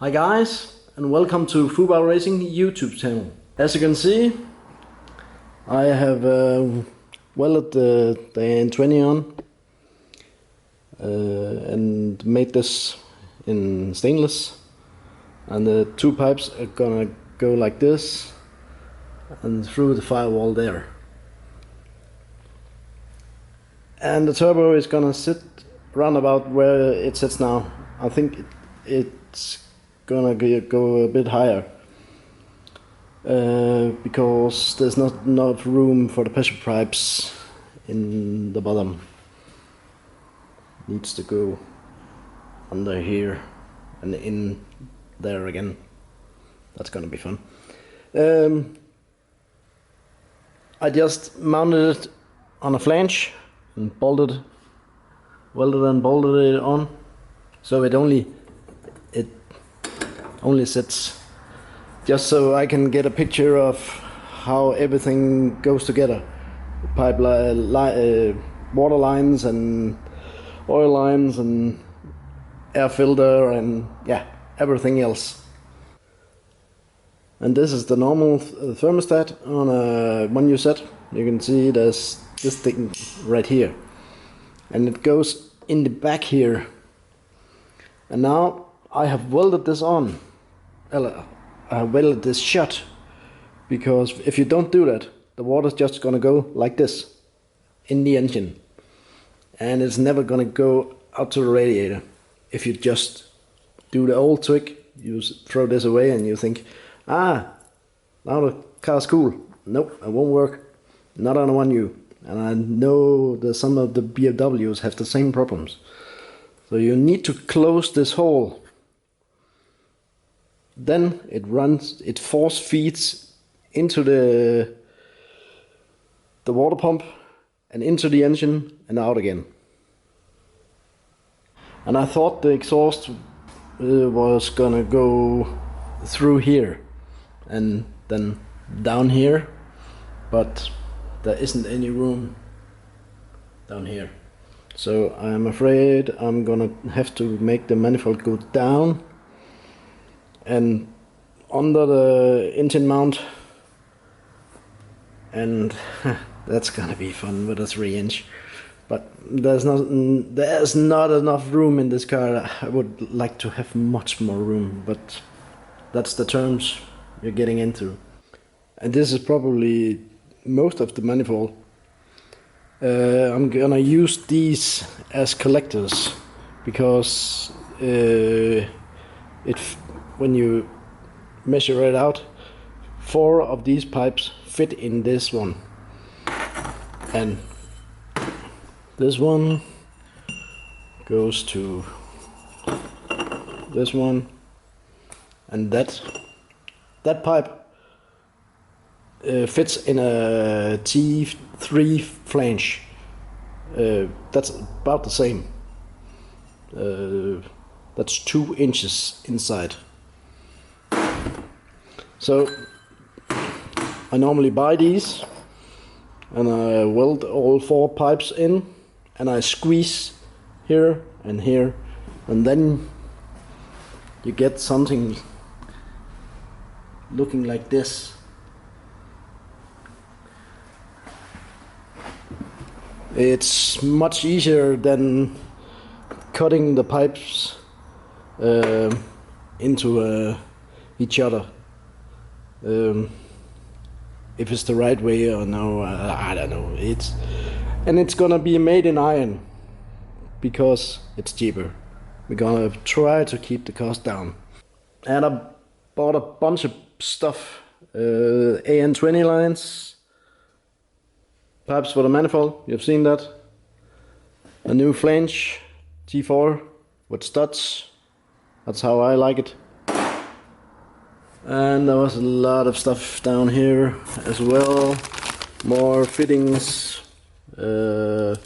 Hi guys, and welcome to F.U.B.A.R Racing YouTube channel. As you can see, I have welded the N20 on and made this in stainless, and the two pipes are gonna go like this and through the firewall there, and the turbo is gonna sit round about where it sits now. I think it's gonna go a bit higher because there's not enough room for the pressure pipes in the bottom. Needs to go under here and in there again. That's gonna be fun. I just mounted it on a flange and welded and bolted it on, so it only sits, just so I can get a picture of how everything goes together. Pipe water lines and oil lines and air filter and yeah, everything else. And this is the normal thermostat on a 1U set. You can see there's this thing right here, and it goes in the back here. And now I have welded this on. I have welded this shut, because if you don't do that, the water's just gonna go like this in the engine, and it's never gonna go out to the radiator. If you just do the old trick, you throw this away and you think, now the car's cool. Nope, it won't work. Not on a 1U. And I know that some of the BMWs have the same problems. So you need to close this hole. Then it force feeds into the water pump and into the engine and out again. And I thought the exhaust was gonna go through here and then down here, but there isn't any room down here. So I'm afraid I'm gonna have to make the manifold go down and under the engine mount, and that's gonna be fun with a 3-inch. But there's not enough room in this car. I would like to have much more room, but that's the terms you're getting into. And this is probably most of the manifold. I'm gonna use these as collectors, because when you measure it out, 4 of these pipes fit in this one, and this one goes to this one, and that pipe fits in a T3 flange. That's about the same. That's 2 inches inside. So I normally buy these, and I weld all 4 pipes in, and I squeeze here, and then you get something looking like this. It's much easier than cutting the pipes into each other. If it's the right way or no, I don't know. It's gonna be made in iron because it's cheaper. We're gonna try to keep the cost down. And I bought a bunch of stuff. AN20 lines, pipes for the manifold, you've seen that. A new flange, T4 with studs. That's how I like it. And there was a lot of stuff down here as well. More fittings, air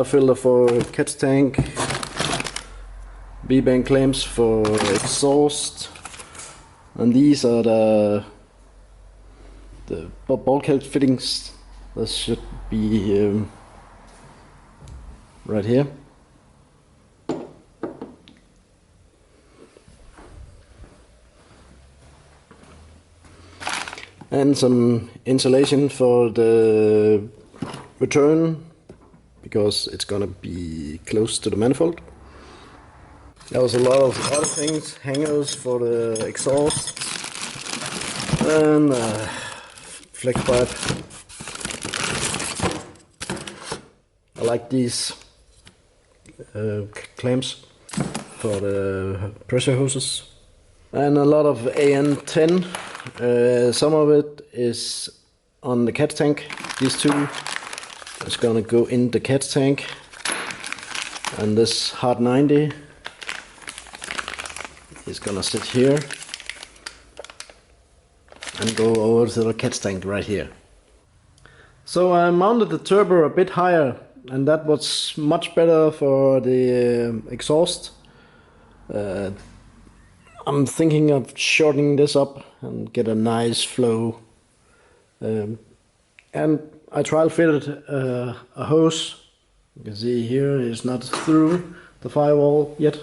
filter for catch tank, B-bank clamps for exhaust, and these are the bulkhead fittings. This should be right here. and some insulation for the return because it's gonna be close to the manifold. There was a lot of other things, hangers for the exhaust and flex pipe. I like these clamps for the pressure hoses. And a lot of AN10. Some of it is on the catch tank. These two is gonna go in the catch tank. And this hard 90 is gonna sit here and go over to the catch tank right here. So I mounted the turbo a bit higher, and that was much better for the exhaust. I'm thinking of shortening this up and get a nice flow. And I trial fitted a hose. You can see here it's not through the firewall yet.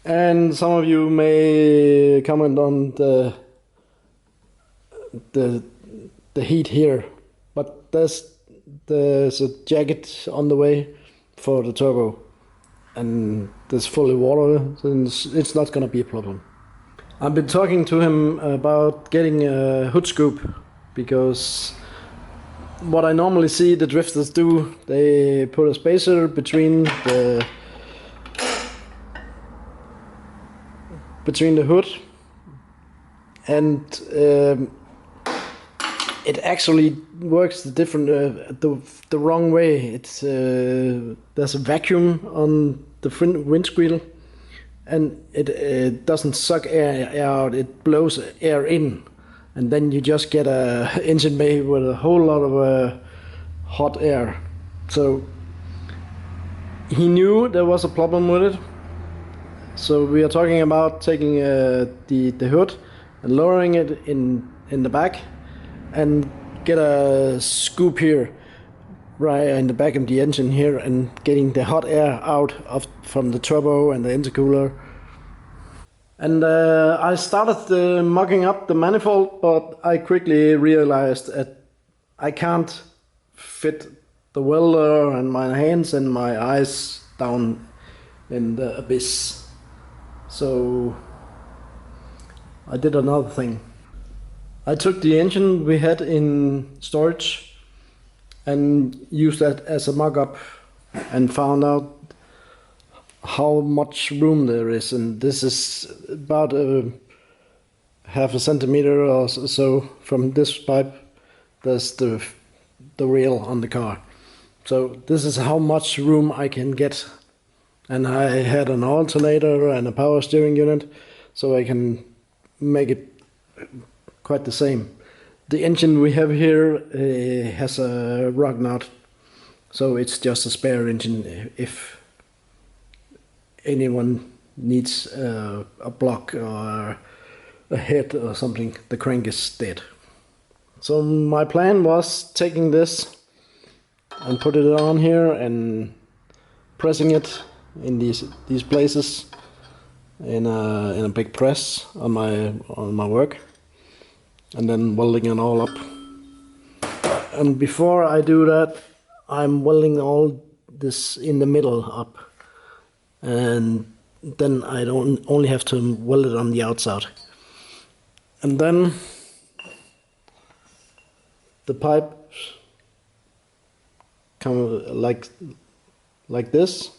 And some of you may comment on the heat here, but there's a jacket on the way for the turbo, and there's fully water, so it's not gonna be a problem. I've been talking to him about getting a hood scoop, because what I normally see the drifters do, they put a spacer between the hood, and it actually works the wrong way. It's there's a vacuum on the windscreen, and it doesn't suck air out. It blows air in, and then you just get a engine bay with a whole lot of hot air. So he knew there was a problem with it. So we are talking about taking the hood and lowering it in the back, and get a scoop here right in the back of the engine here, and getting the hot air out from the turbo and the intercooler. And I started mucking up the manifold, but I quickly realized that I can't fit the welder and my hands and my eyes down in the abyss. So I did another thing. I took the engine we had in storage and used that as a mock-up, and found out how much room there is, and this is about half a centimeter or so from this pipe. There's the rail on the car. So this is how much room I can get, and I had an alternator and a power steering unit, so I can make it quite the same. The engine we have here has a rug nut, so it's just a spare engine if anyone needs a block or a head or something. The crank is dead. So my plan was taking this and put it on here and pressing it in these places in a big press on my work, and then welding it all up. And before I do that, I'm welding all this in the middle up, and then I don't only have to weld it on the outside. And then the pipe come like this,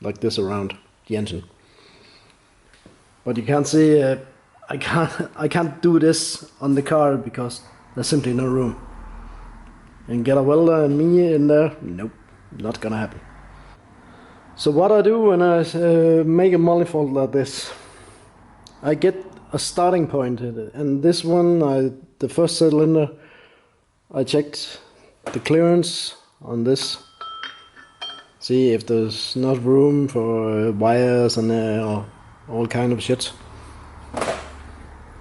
like this around the engine. But you can't see. I can't do this on the car because there's simply no room. And get a welder and me in there? Nope, not gonna happen. So what I do when I make a manifold like this, I get a starting point, and this one, the first cylinder, I checked the clearance on this, see if there's not room for wires and all kind of shit.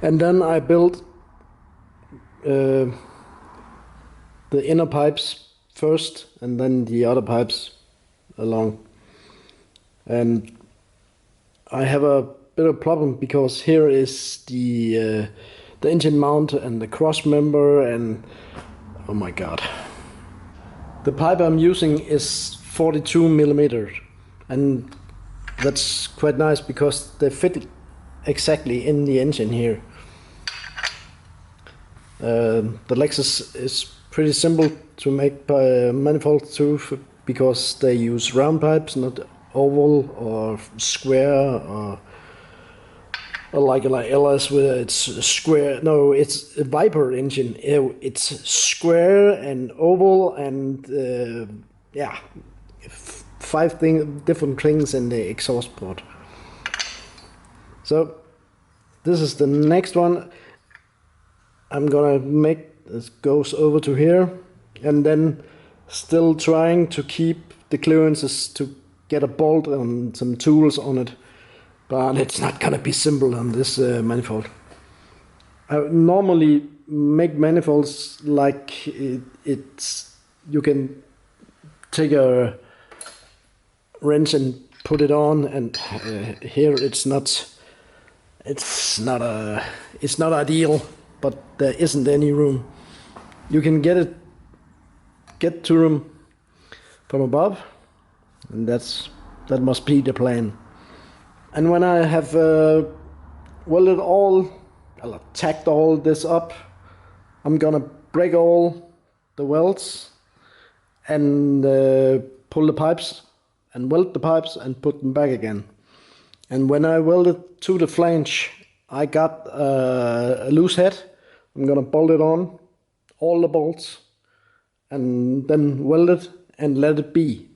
And then I built the inner pipes first, and then the other pipes along. And I have a bit of problem because here is the engine mount and the cross member, and oh my god. The pipe I'm using is 42 millimeters, and that's quite nice because they fit exactly in the engine here. The Lexus is pretty simple to make manifold too, because they use round pipes, not oval or square or like LS where it's square. No, it's a Viper engine. It's square and oval and yeah, five different things in the exhaust port. So this is the next one. I'm gonna make this goes over to here, and then still trying to keep the clearances to get a bolt and some tools on it, but it's not gonna be simple on this manifold. I normally make manifolds like it's you can take a wrench and put it on, and here it's not ideal, but there isn't any room. You can get to them from above, and that must be the plan. And when I have welded tacked all this up, I'm gonna break all the welds and pull the pipes and weld the pipes and put them back again. And when I welded to the flange, I got a loose head. I'm gonna bolt it on, all the bolts, and then weld it and let it be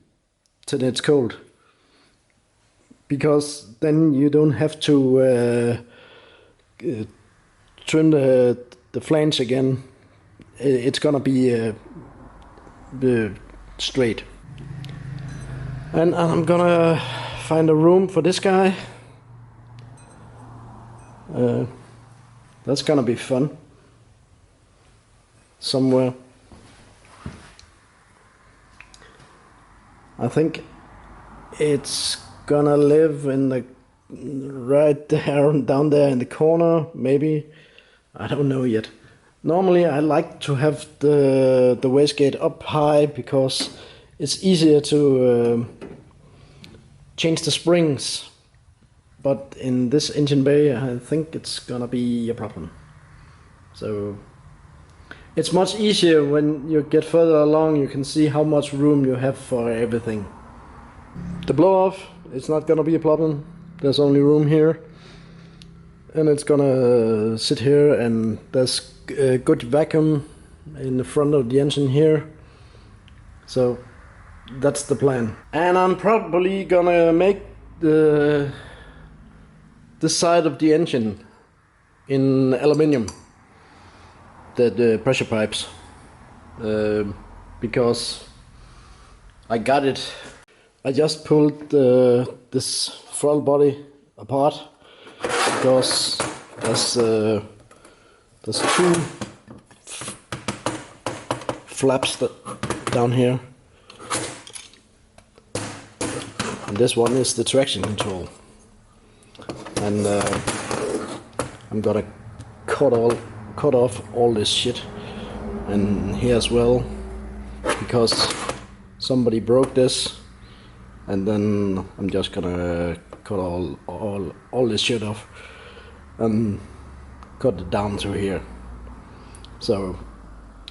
till it's cold. Because then you don't have to trim the flange again. It's gonna be straight. And I'm gonna find a room for this guy. That's gonna be fun. Somewhere. I think it's gonna live in the right there, down there in the corner, maybe. I don't know yet. Normally I like to have the wastegate up high because it's easier to change the springs. But in this engine bay, I think it's gonna be a problem. So it's much easier when you get further along. You can see how much room you have for everything. The blow off, it's not gonna be a problem. There's only room here, and it's gonna sit here, and there's a good vacuum in the front of the engine here. So that's the plan. And I'm probably gonna make the side of the engine in aluminium, the pressure pipes, because I got it. I just pulled this throttle body apart because there's two flaps down here, and this one is the traction control. And I'm gonna cut off all this shit, and here as well, because somebody broke this, and then I'm just gonna cut all this shit off and cut it down through here. So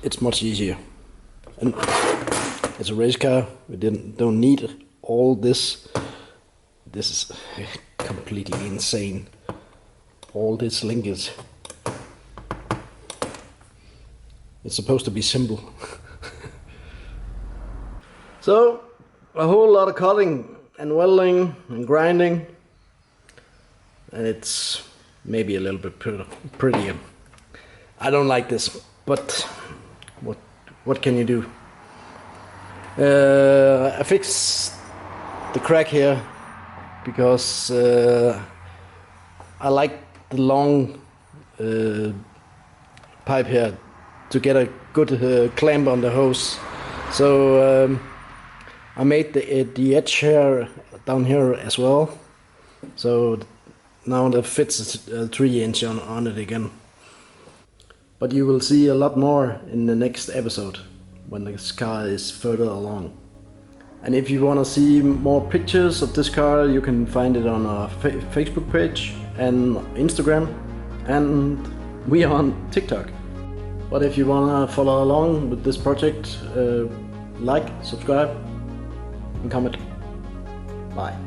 it's much easier, and it's a race car. We don't need all this. This is completely insane. All this linkage. It's supposed to be simple. So a whole lot of cutting and welding and grinding, and it's maybe a little bit prettier. I don't like this, but what can you do? I fixed the crack here because I like the long pipe here to get a good clamp on the hose. So I made the edge here down here as well. So now that fits a 3-inch on it again. But you will see a lot more in the next episode when this car is further along. And if you want to see more pictures of this car, you can find it on our Facebook page and Instagram, and we are on TikTok. But if you want to follow along with this project, like, subscribe and comment. Bye.